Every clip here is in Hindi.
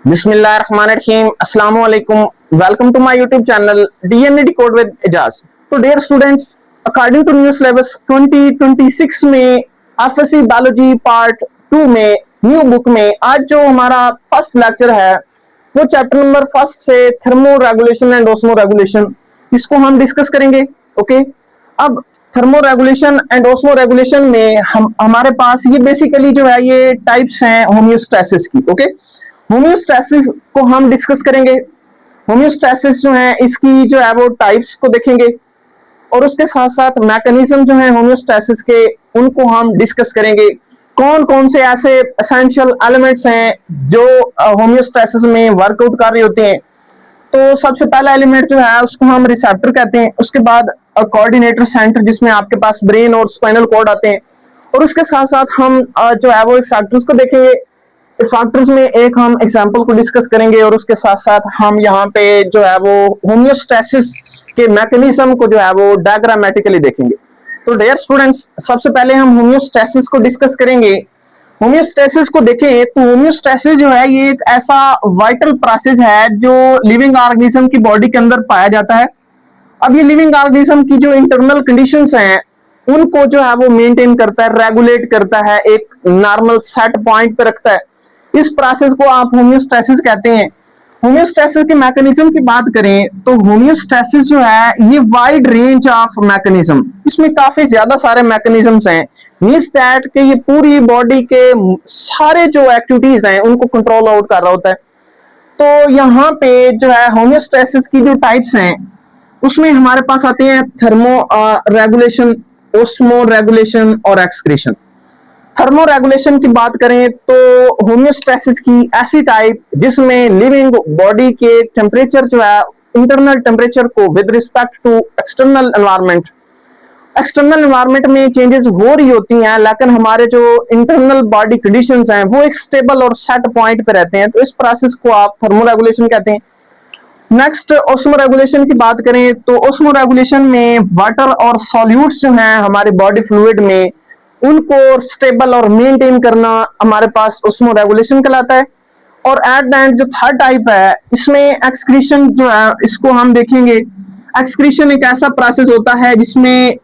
Bismillahirrahmanirrahim. Assalamu alaikum. Welcome to my YouTube channel DNA Decode with Ijaz. So dear students, according to new syllabus 2026 में FSC बायोलॉजी पार्ट 2 में न्यू बुक में आज जो हमारा फर्स्ट लेक्चर है वो चैप्टर नंबर फर्स्ट से thermo regulation and osmo regulation इसको हम डिस्कस करेंगे. ओके, अब thermo regulation and osmo regulation में हमारे पास ये बेसिकली जो है ये टाइप्स हैं होम्योस्टैसिस की. ओके, होम्योस्टैसिस को हम डिस्कस करेंगे. होम्योस्टैसिस जो है इसकी जो है वो टाइप्स को देखेंगे और उसके साथ साथ मैकेनिज्म जो है होम्योस्टैसिस के उनको हम डिस्कस करेंगे. कौन कौन से ऐसे एसेंशियल एलिमेंट्स हैं जो होम्योस्टैसिस में वर्कआउट कर रहे होते हैं. तो सबसे पहला एलिमेंट जो है उसको हम रिसेप्टर कहते हैं. उसके बाद कोऑर्डिनेटर सेंटर जिसमें आपके पास ब्रेन और स्पाइनल कॉर्ड आते हैं और उसके साथ साथ हम जो है वो फैक्टर्स को देखेंगे. फैक्टर्स में एक हम एग्जांपल को डिस्कस करेंगे और उसके साथ साथ हम यहाँ पे जो है वो होम्योस्टैसिस के मैकेनिज्म को जो है वो डायग्रामेटिकली देखेंगे. तो डियर स्टूडेंट्स, सबसे पहले हम होम्योस्टैसिस को डिस्कस करेंगे. होम्योस्टैसिस को देखें तो होम्योस्टैसिस जो है ये एक ऐसा वाइटल प्रोसेस है जो लिविंग ऑर्गेनिज्म की बॉडी के अंदर पाया जाता है. अब ये लिविंग ऑर्गेनिज्म की जो इंटरनल कंडीशंस हैं उनको जो है वो मेंटेन करता है, रेगुलेट करता है, एक नॉर्मल सेट पॉइंट पे रखता है. इस प्रोसेस को आप होम्योस्टैसिस कहते हैं. होम्योस्टैसिस के मैकेनिज्म की बात करें तो होम्योस्टैसिस जो है ये वाइड रेंज ऑफ मैकेनिज्म, इसमें काफी ज्यादा सारे मैकेनिज्म्स हैं. मींस दैट कि ये पूरी बॉडी के सारे जो एक्टिविटीज हैं उनको कंट्रोल आउट कर रहा होता है. तो यहाँ पे जो है होम्योस्टैसिस की जो टाइप्स हैं उसमें हमारे पास आते हैं थर्मो रेगुलेशन, ओस्मो रेगुलेशन और एक्सक्रीशन. थर्मो रेगुलेशन की बात करें तो होम्योस्टैसिस की ऐसी टाइप जिसमें लिविंग बॉडी के टेम्परेचर जो है इंटरनल टेम्परेचर को with respect to external environment में चेंजेस हो रही होती हैं, लेकिन हमारे जो इंटरनल बॉडी कंडीशंस हैं वो एक स्टेबल और सेट पॉइंट पे रहते हैं. तो इस प्रोसेस को आप थर्मो रेगुलेशन कहते हैं. नेक्स्ट ओस्मो रेगुलेशन की बात करें तो ओस्मो रेगुलेशन में वाटर और सॉल्यूट्स जो हैं हमारे बॉडी फ्लूइड में उनको स्टेबल और मेंटेन करना हमारे पास ओस्मो रेगुलेशन कहलाता है. और एट द एंड जो थर्ड टाइप है इसमें एक्सक्रीशन जो है इसको हम देखेंगे. एक्सक्रीशन एक ऐसा प्रोसेस होता है जिसमें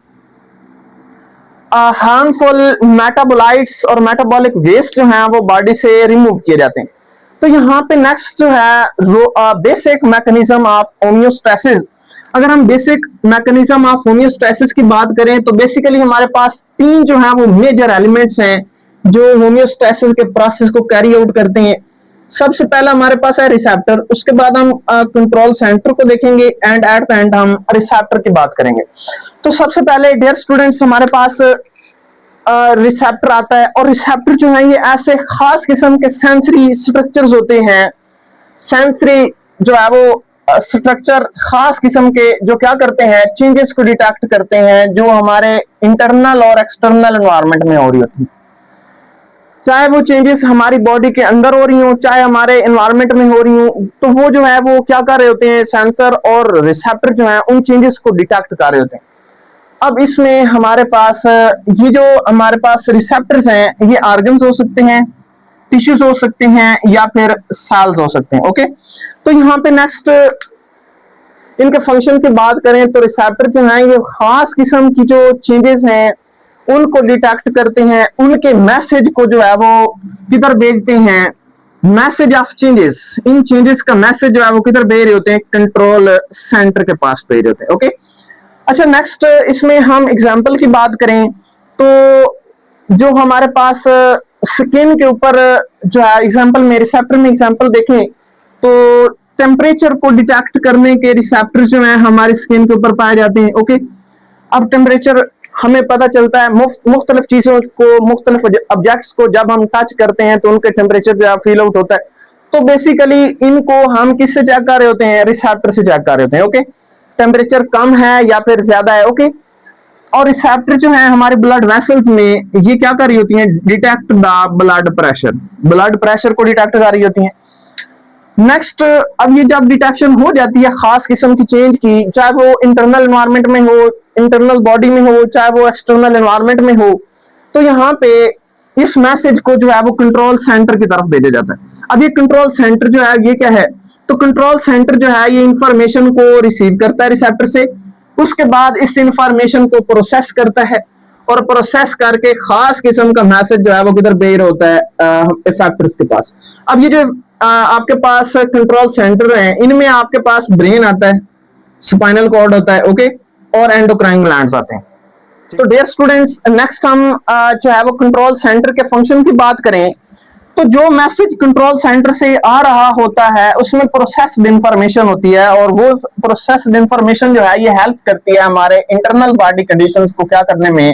हार्मफुल मेटाबोलाइट्स और मेटाबॉलिक वेस्ट जो है वो बॉडी से रिमूव किए जाते हैं. तो यहाँ पे नेक्स्ट जो है बेसिक मैकेनिज्म ऑफ होम्योस्टैसिस. अगर हम बेसिक मैकेनिज्म ऑफ होम्योस्टैसिस की बात करें तो बेसिकली हमारे पास तीन जो है वो मेजर एलिमेंट्स हैं जो होम्योस्टैसिस के प्रोसेस को कैरी आउट करते हैं. सबसे पहला हमारे पास है रिसेप्टर, उसके बाद हम कंट्रोल सेंटर को देखेंगे एंड एट द एंड हम रिसेप्टर की बात करेंगे. तो सबसे पहले डियर स्टूडेंट्स हमारे पास रिसेप्टर आता है और रिसेप्टर जो है ये ऐसे खास किस्म के सेंसरी स्ट्रक्चर्स होते हैं. सेंसरी जो है वो स्ट्रक्चर खास किस्म के जो क्या करते हैं चेंजेस को डिटेक्ट करते हैं जो हमारे इंटरनल और एक्सटर्नल एनवायरनमेंट में हो रही होती है. चाहे वो चेंजेस हमारी बॉडी के अंदर हो रही हो चाहे हमारे एनवायरनमेंट में हो रही हो, तो वो जो है वो क्या कर रहे होते हैं, सेंसर और रिसेप्टर जो है उन चेंजेस को डिटेक्ट कर रहे होते हैं. अब इसमें हमारे पास ये जो हमारे पास रिसेप्टर्स हैं ये ऑर्गन्स हो सकते हैं, टिश्यूज हो सकते हैं या फिर सेल्स हो सकते हैं. ओके, तो यहाँ पे नेक्स्ट इनके फंक्शन की बात करें तो रिसेप्टर जो है ये खास किस्म की जो चेंजेस हैं उनको डिटेक्ट करते हैं, उनके मैसेज को जो है वो किधर भेजते हैं, message of changes, in changes का मैसेज जो है वो किधर भेज रहे होते हैं, कंट्रोल सेंटर के पास भेज रहे होते हैं. ओके, अच्छा नेक्स्ट इसमें हम एग्जांपल की बात करें तो जो हमारे पास स्किन के ऊपर जो है एग्जांपल में रिसेप्टर में एग्जांपल देखें तो टेम्परेचर को डिटेक्ट करने के रिसेप्टर जो है हमारी स्किन के ऊपर पाए जाते हैं. ओके, अब टेम्परेचर हमें पता चलता है मुख्तलिफ चीजों को, मुख्तलिफ ऑब्जेक्ट्स को जब हम टच करते हैं तो उनके टेम्परेचर जो है फील आउट होता है. तो बेसिकली इनको हम किससे चेक कर रहे होते हैं, रिसेप्टर से चेक कर रहे होते हैं. ओके, टेम्परेचर कम है या फिर ज्यादा है. ओके, और रिसेप्टर जो है हमारे ब्लड वेसल्स में ये क्या कर रही होती हैं, डिटेक्ट द ब्लड प्रेशर को डिटेक्ट कर रही होती हैं. नेक्स्ट अब ये जब डिटेक्शन हो जाती है खास किस्म की चेंज की, चाहे वो इंटरनल एनवायरनमेंट में हो, इंटरनल बॉडी में हो, चाहे वो एक्सटर्नल एनवायरनमेंट में हो, तो यहाँ पे इस मैसेज को जो है वो कंट्रोल सेंटर की तरफ भेजा जाता है। अब ये कंट्रोल सेंटर जो है ये क्या है, तो कंट्रोल सेंटर जो है ये इंफॉर्मेशन को रिसीव करता है रिसेप्टर से, उसके बाद इस इंफॉर्मेशन को प्रोसेस करता है और प्रोसेस करके खास किस्म का मैसेज जो है वो किधर भेज होता है इफेक्टर्स के पास। अब ये जो आपके पास कंट्रोल सेंटर है, इनमें आपके पास ब्रेन आता है, स्पाइनल कॉर्ड होता है, ओके, और एंडोक्राइन ग्लैंड्स आते हैं। तो डियर स्टूडेंट्स, नेक्स्ट हम जो है वो कंट्रोल सेंटर के फंक्शन की बात करें, तो जो मैसेज कंट्रोल सेंटर से आ रहा होता है उसमें प्रोसेस्ड इंफॉर्मेशन होती है, और वो प्रोसेस्ड इंफॉर्मेशन जो है ये हेल्प करती है हमारे इंटरनल बॉडी कंडीशंस को क्या करने में,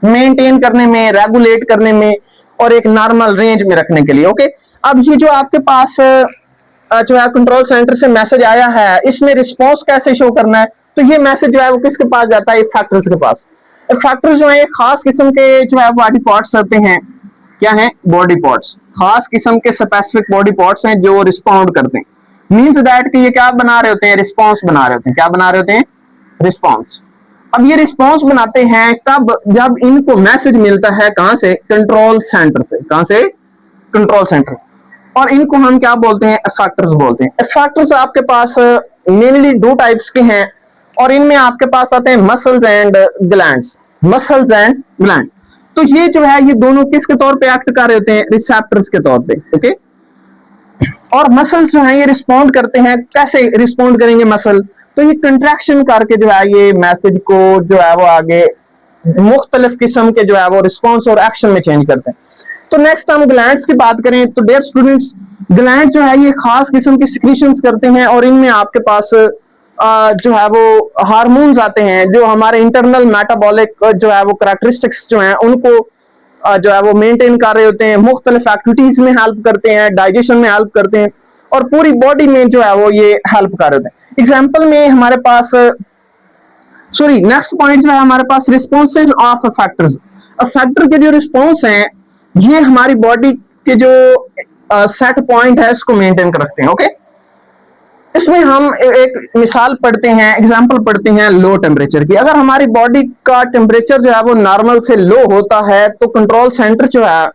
मेंटेन करने में, रेगुलेट करने में, और एक नॉर्मल रेंज में रखने के लिए। ओके, अब ये जो आपके पास जो है कंट्रोल सेंटर से मैसेज आया है, इसमें रिस्पॉन्स कैसे शो करना है, तो ये मैसेज जो है वो किसके पास जाता है, इफेक्टर्स के पास। इफेक्टर्स जो है खास किस्म के जो है बॉडी पार्ट्स होते हैं, क्या है, बॉडी पार्ट्स, खास किस्म के स्पेसिफिक बॉडी पार्ट्स हैं जो रिस्पॉन्ड करते हैं। मींस दैट कि ये क्या बना रहे होते हैं, रिस्पॉन्स बना रहे होते हैं। क्या बना रहे होते हैं, रिस्पॉन्स। अब ये रिस्पॉन्स बनाते हैं कब, जब इनको मैसेज मिलता है कहां से, कंट्रोल सेंटर से। कहां से, कंट्रोल सेंटर। और इनको हम क्या बोलते हैं, इफेक्टर्स बोलते हैं। इफेक्टर्स आपके पास मेनली दो टाइप्स के हैं, और इनमें आपके पास आते हैं muscles and glands. Muscles and glands, तो ये जो है ये दोनों किसके तौर पे एक्ट कर रहे होते हैं, रिसेप्टर्स के तौर पे। ओके, और मसल्स जो है ये रिस्पॉन्ड करते हैं। कैसे रिस्पॉन्ड करेंगे मसल, तो ये कंट्रैक्शन करके जो है ये मैसेज को जो है वो आगे मुख्तलिफ किस्म के जो है वो रिस्पॉन्स और एक्शन में चेंज करते हैं। तो नेक्स्ट हम ग्लैंड्स की बात करें, तो डियर स्टूडेंट्स, ग्लैंड जो है ये खास किस्म की सिक्रीशंस करते हैं, और इनमें आपके पास जो है वो हार्मोन्स आते हैं जो हमारे इंटरनल मेटाबॉलिक जो है वो करैक्टरिस्टिक्स जो हैं उनको जो है वो मेंटेन कर रहे होते हैं, मुख्तलिफ एक्टिविटीज में हेल्प करते हैं, डाइजेशन में हेल्प करते हैं, और पूरी बॉडी में जो है वो ये हेल्प कर रहे होते हैं। एग्जाम्पल में हमारे पास नेक्स्ट पॉइंट जो है हमारे पास रिस्पॉन्सेज ऑफ फैक्टर्स। फैक्टर के जो रिस्पॉन्स हैं ये हमारी बॉडी के जो सेट पॉइंट है इसको मेंटेन कर रखते हैं। ओके, इसमें हम एक मिसाल पढ़ते हैं, एग्जांपल पढ़ते हैं लो टेम्परेचर की। अगर हमारी बॉडी का टेम्परेचर जो है वो नॉर्मल से लो होता है तो कंट्रोल सेंटर जो है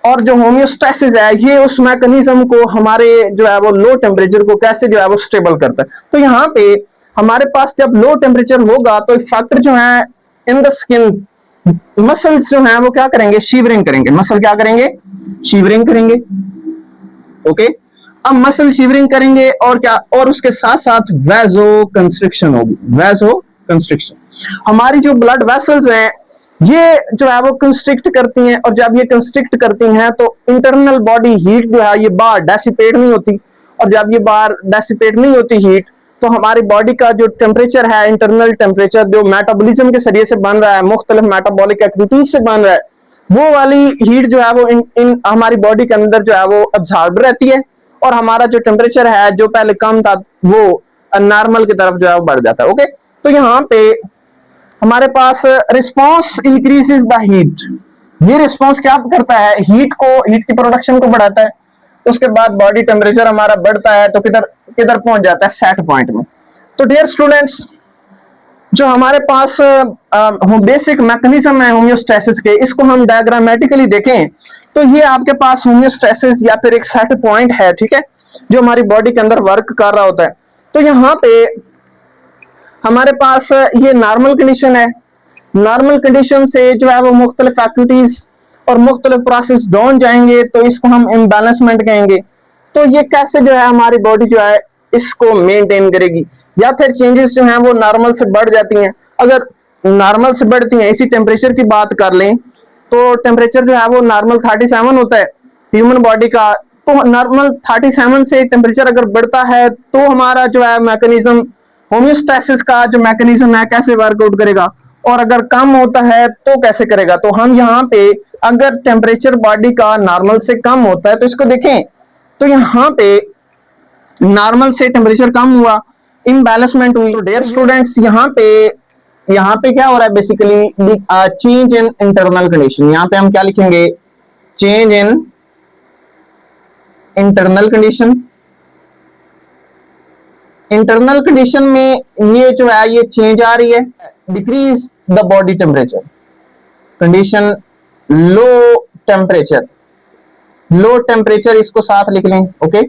और जो होम्योस्टेसिस है ये उस मैकेनिज्म को हमारे जो है वो लो टेम्परेचर को कैसे जो है वो स्टेबल करता है। तो यहाँ पे हमारे पास जब लो टेम्परेचर होगा तो फैक्टर जो है इन द स्किन, मसल्स जो है वो क्या करेंगे, शिवरिंग करेंगे। मसल क्या करेंगे, शिवरिंग करेंगे। ओके, अब मसल शिवरिंग करेंगे और क्या, और उसके साथ साथ वैजो कंस्ट्रिक्शन होगी। वैजो कंस्ट्रिक्शन, हमारी जो ब्लड वेसल्स हैं ये जो है वो कंस्ट्रिक्ट करती हैं, और जब ये कंस्ट्रिक्ट करती हैं तो इंटरनल बॉडी हीट जो है ये बाहर डेसिपेट नहीं होती, और जब ये बाहर डेसिपेट नहीं होती हीट तो हमारी बॉडी का जो टेम्परेचर है, इंटरनल टेम्परेचर जो मेटाबॉलिज्म के जरिए से बन रहा है, मुख्तलिफ मेटाबॉलिक एक्टिविटीज से बन रहा है, वो वाली हीट जो है वो इन हमारी बॉडी के अंदर जो है वो अब्सॉर्ब रहती है, और हमारा जो टेम्परेचर है जो पहले कम था वो नॉर्मल की तरफ जो है वो बढ़ जाता है। ओके, तो यहाँ पे हमारे पास रिस्पॉन्स इंक्रीजेस द हीट। ये रिस्पॉन्स क्या करता है, हीट की प्रोडक्शन को बढ़ाता है। उसके बाद बॉडी टेम्परेचर हमारा बढ़ता है तो किधर किधर पहुंच जाता है, सेट पॉइंट में। तो डियर स्टूडेंट्स, जो हमारे पास बेसिक मैकेनिज्म है होम्योस्टेसिस के, इसको हम डायग्रामेटिकली देखें तो ये आपके पास होम्योस्टेसिस या फिर एक सेट पॉइंट है, ठीक है, जो हमारी बॉडी के अंदर वर्क कर रहा होता है। तो यहाँ पे हमारे पास ये नॉर्मल कंडीशन है। नॉर्मल कंडीशन से जो है वो मुख्तलिफ एक्टिविटीज और मुख्तलिफ प्रोसेस डाउन जाएंगे तो इसको हम इम्बैलेंसमेंट कहेंगे। तो ये कैसे जो है हमारी बॉडी जो है इसको मेंटेन करेगी, या फिर चेंजेस जो हैं वो नॉर्मल से बढ़ जाती हैं। अगर नॉर्मल से बढ़ती हैं, इसी टेम्परेचर की बात कर लें तो टेम्परेचर जो है वो नॉर्मल 37 होता है ह्यूमन बॉडी का, तो नॉर्मल 37 से टेम्परेचर अगर बढ़ता है तो हमारा जो है मैकेनिज्म, होम्योस्टेसिस का जो मैकेनिज्म है कैसे वर्कआउट करेगा, और अगर कम होता है तो कैसे करेगा। तो हम यहाँ पे अगर टेम्परेचर बॉडी का नॉर्मल से कम होता है तो इसको देखें, तो यहाँ पे नॉर्मल से टेम्परेचर कम हुआ, इम्बैलेंसमेंट हुई। तो डियर स्टूडेंट्स, यहाँ पे क्या हो रहा है, basically change in internal condition. यहाँ पे हम क्या लिखेंगे, change in internal condition. Internal condition में ये जो है ये चेंज आ रही है, decrease the body temperature, condition low temperature, low temperature इसको साथ लिख लें। ओके,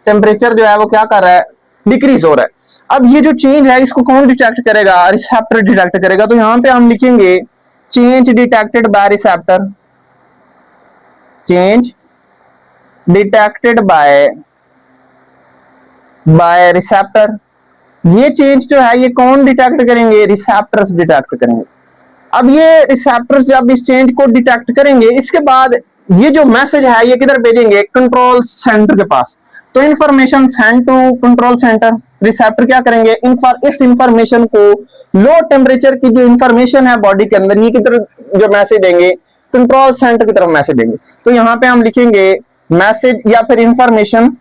टेम्परेचर जो है वो क्या कर रहा है, डिक्रीज हो रहा है। अब ये जो चेंज है इसको कौन डिटेक्ट करेगा, रिसेप्टर डिटेक्ट करेगा। तो यहां पे हम लिखेंगे change detected by receptor, change detected by receptor. ये चेंज जो है ये कौन डिटेक्ट करेंगे, रिसेप्टर्स डिटेक्ट करेंगे। अब ये रिसेप्टर्स जब इस चेंज को डिटेक्ट करेंगे, इसके बाद ये जो मैसेज है ये किधर भेजेंगे, कंट्रोल सेंटर के पास। तो information send to control centre. Receptor क्या करेंगे, इस इंफॉर्मेशन को, लो टेम्परेचर की जो इंफॉर्मेशन है बॉडी के अंदर, ये किधर जो मैसेज देंगे, कंट्रोल सेंटर की तरफ मैसेज देंगे। तो यहां पे हम लिखेंगे मैसेज या फिर information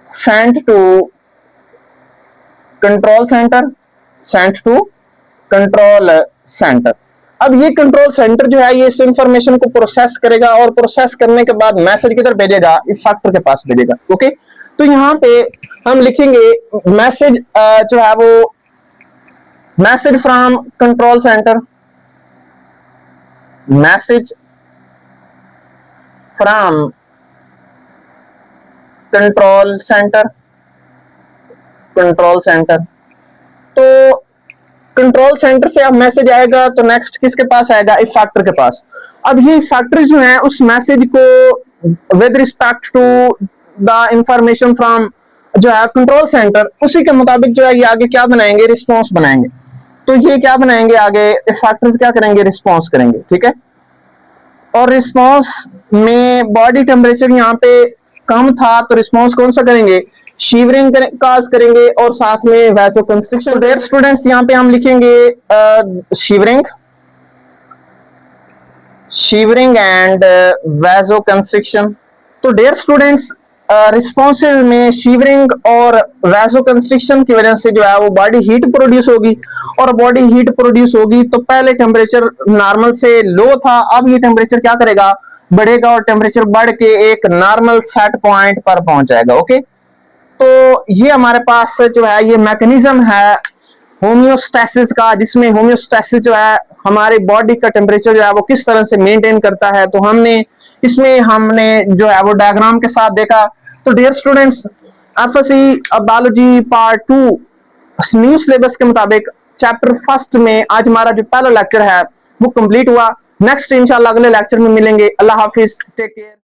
send to control centre, send to control centre. अब ये कंट्रोल सेंटर जो है ये इस इंफॉर्मेशन को प्रोसेस करेगा और प्रोसेस करने के बाद मैसेज किधर भेजेगा, इस फैक्टर के पास भेजेगा। ओके, तो यहां पे हम लिखेंगे मैसेज जो है वो message from control centre, message from control centre, control centre. तो कंट्रोल सेंटर से अब मैसेज आएगा तो नेक्स्ट किसके पास आएगा, इफेक्टर के पास। अब ये इफेक्टर जो है उस मैसेज को with respect to the information from जो है कंट्रोल सेंटर, उसी के मुताबिक जो है ये आगे क्या बनाएंगे, रिस्पॉन्स बनाएंगे। तो ये क्या बनाएंगे आगे, इफेक्टर्स क्या करेंगे, रिस्पॉन्स करेंगे। ठीक है, और रिस्पॉन्स में बॉडी टेम्परेचर यहाँ पे कम था तो रिस्पॉन्स कौन सा करेंगे, शिवरिंग काज करेंगे और साथ में वैसोकंस्ट्रिक्शन। डियर स्टूडेंट्स यहाँ पे हम लिखेंगे शिवरिंग एंड वैसोकंस्ट्रिक्शन। तो डियर स्टूडेंट्स रिस्पॉन्सेज में शिवरिंग और वैसोकंस्ट्रिक्शन की वजह से जो है वो बॉडी हीट प्रोड्यूस होगी, और बॉडी हीट प्रोड्यूस होगी तो पहले टेम्परेचर नॉर्मल से लो था, अब ये टेम्परेचर क्या करेगा, बढ़ेगा और टेम्परेचर बढ़ के एक नॉर्मल सेट पॉइंट पर पहुंच जाएगा। ओके, तो ये हमारे पास जो है ये मैकेनिज्म है होम्योस्टैसिस का, जिसमें होम्योस्टैसिस जो है हमारी बॉडी का टेम्परेचर जो है वो किस तरह से मेंटेन करता है। तो हमने जो है वो डायग्राम के साथ देखा। तो dear students, FSc biology part 2 new syllabus के मुताबिक चैप्टर फर्स्ट में आज हमारा जो पहला लेक्चर है वो कंप्लीट हुआ। नेक्स्ट इंशाल्लाह अगले लेक्चर में मिलेंगे। अल्लाह हाफिज, टेक केयर।